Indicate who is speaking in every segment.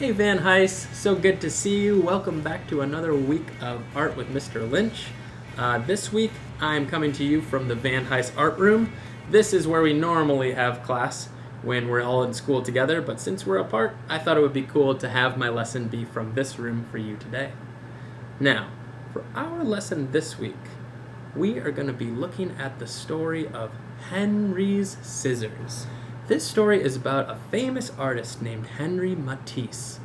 Speaker 1: Hey Van Heis, so good to see you. Welcome back to another week of Art with Mr. Lynch. This week I'm coming to you from the Van Heis Art Room. This is where we normally have class when we're all in school together, but since we're apart, I thought it would be cool to have my lesson be from this room for you today. Now, for our lesson this week, we are going to be looking at the story of Henry's Scissors. This story is about a famous artist named Henry Matisse,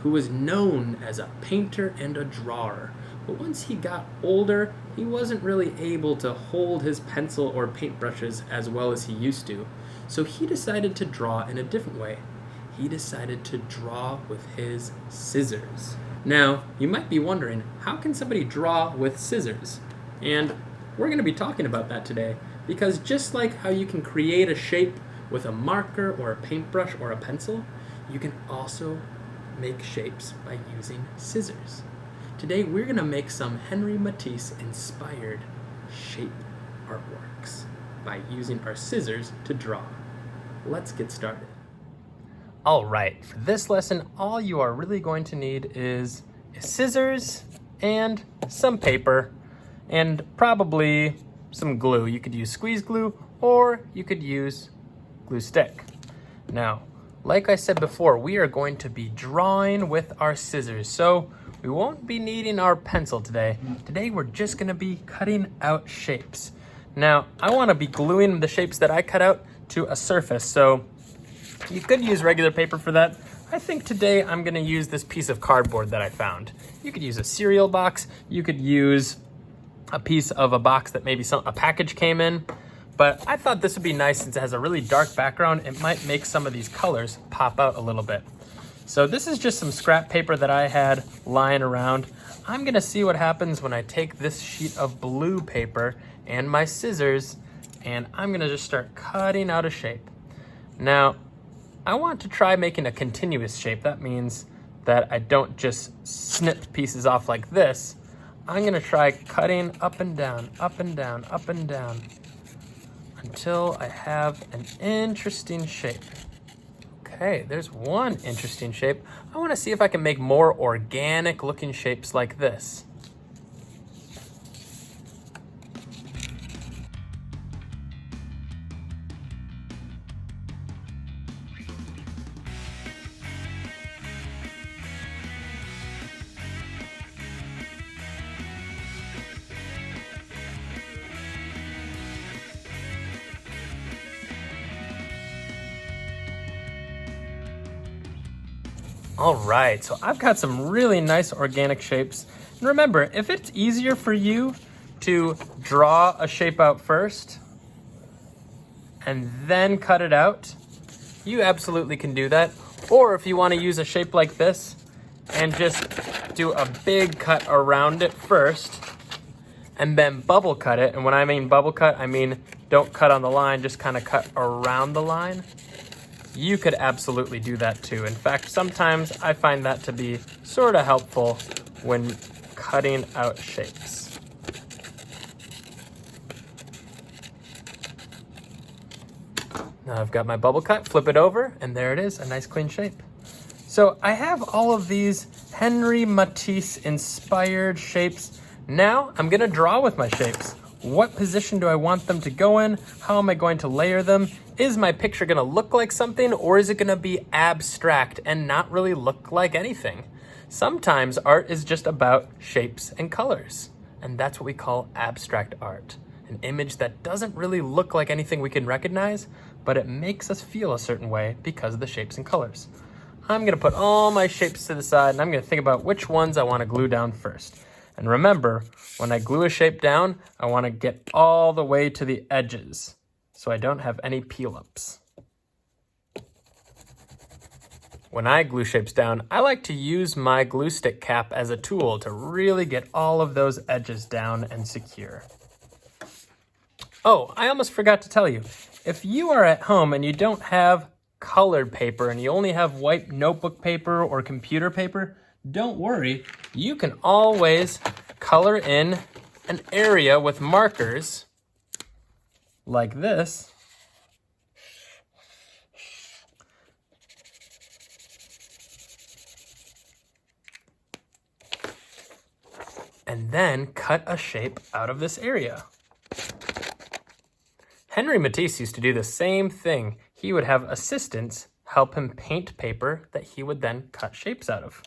Speaker 1: who was known as a painter and a drawer. But once he got older, he wasn't really able to hold his pencil or paintbrushes as well as he used to. So he decided to draw in a different way. He decided to draw with his scissors. Now, you might be wondering, how can somebody draw with scissors? And we're going to be talking about that today, because just like how you can create a shape with a marker or a paintbrush or a pencil, you can also make shapes by using scissors. Today we're going to make some Henry Matisse inspired shape artworks by using our scissors to draw. Let's get started. Alright, for this lesson all you are really going to need is scissors and some paper and probably some glue. You could use squeeze glue or you could use glue stick. Now, like I said before, we are going to be drawing with our scissors, so we won't be needing our pencil today. Today we're just going to be cutting out shapes. Now, I want to be gluing the shapes that I cut out to a surface, so you could use regular paper for that. I think today I'm going to use this piece of cardboard that I found. You could use a cereal box, you could use a piece of a box that maybe a package came in. But I thought this would be nice since it has a really dark background. It might make some of these colors pop out a little bit. So this is just some scrap paper that I had lying around. I'm gonna see what happens when I take this sheet of blue paper and my scissors, and I'm gonna just start cutting out a shape. Now, I want to try making a continuous shape. That means that I don't just snip pieces off like this. I'm gonna try cutting up and down, up and down, up and down, until I have an interesting shape. Okay, there's one interesting shape. I want to see if I can make more organic looking shapes like this. All right, so I've got some really nice organic shapes. And remember, if it's easier for you to draw a shape out first and then cut it out, you absolutely can do that. Or if you want to use a shape like this and just do a big cut around it first and then bubble cut it. And when I mean bubble cut, I mean don't cut on the line, just kind of cut around the line. You could absolutely do that too. In fact, sometimes I find that to be sort of helpful when cutting out shapes. Now I've got my bubble cut, flip it over, and there it is, a nice clean shape. So I have all of these Henry Matisse inspired shapes. Now I'm gonna draw with my shapes. What position do I want them to go in? How am I going to layer them? Is my picture gonna look like something, or is it gonna be abstract and not really look like anything? Sometimes art is just about shapes and colors, and that's what we call abstract art. An image that doesn't really look like anything we can recognize, but it makes us feel a certain way because of the shapes and colors. I'm gonna put all my shapes to the side, and I'm gonna think about which ones I wanna glue down first. And remember, when I glue a shape down, I want to get all the way to the edges so I don't have any peel-ups. When I glue shapes down, I like to use my glue stick cap as a tool to really get all of those edges down and secure. Oh, I almost forgot to tell you, if you are at home and you don't have colored paper and you only have white notebook paper or computer paper, don't worry, you can always color in an area with markers like this and then cut a shape out of this area. Henri Matisse used to do the same thing. He would have assistants help him paint paper that he would then cut shapes out of.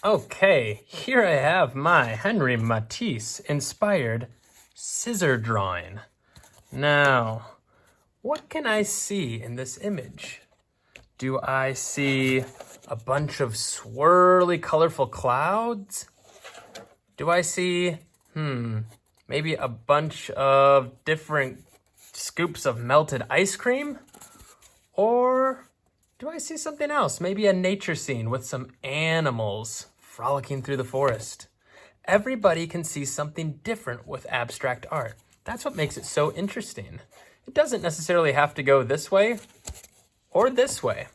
Speaker 1: Okay, here I have my Henri Matisse inspired scissor drawing. Now, what can I see in this image? Do I see a bunch of swirly, colorful clouds? Do I see, maybe a bunch of different scoops of melted ice cream? Or do I see something else? Maybe a nature scene with some animals frolicking through the forest. Everybody can see something different with abstract art. That's what makes it so interesting. It doesn't necessarily have to go this way or this way.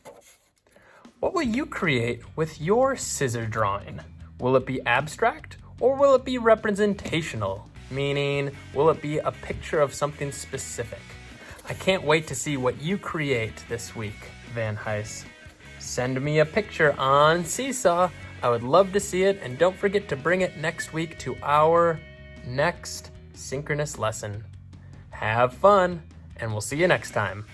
Speaker 1: What will you create with your scissor drawing? Will it be abstract or will it be representational? Meaning, will it be a picture of something specific? I can't wait to see what you create this week, Van Hise. Send me a picture on Seesaw. I would love to see it, and don't forget to bring it next week to our next synchronous lesson. Have fun, and we'll see you next time.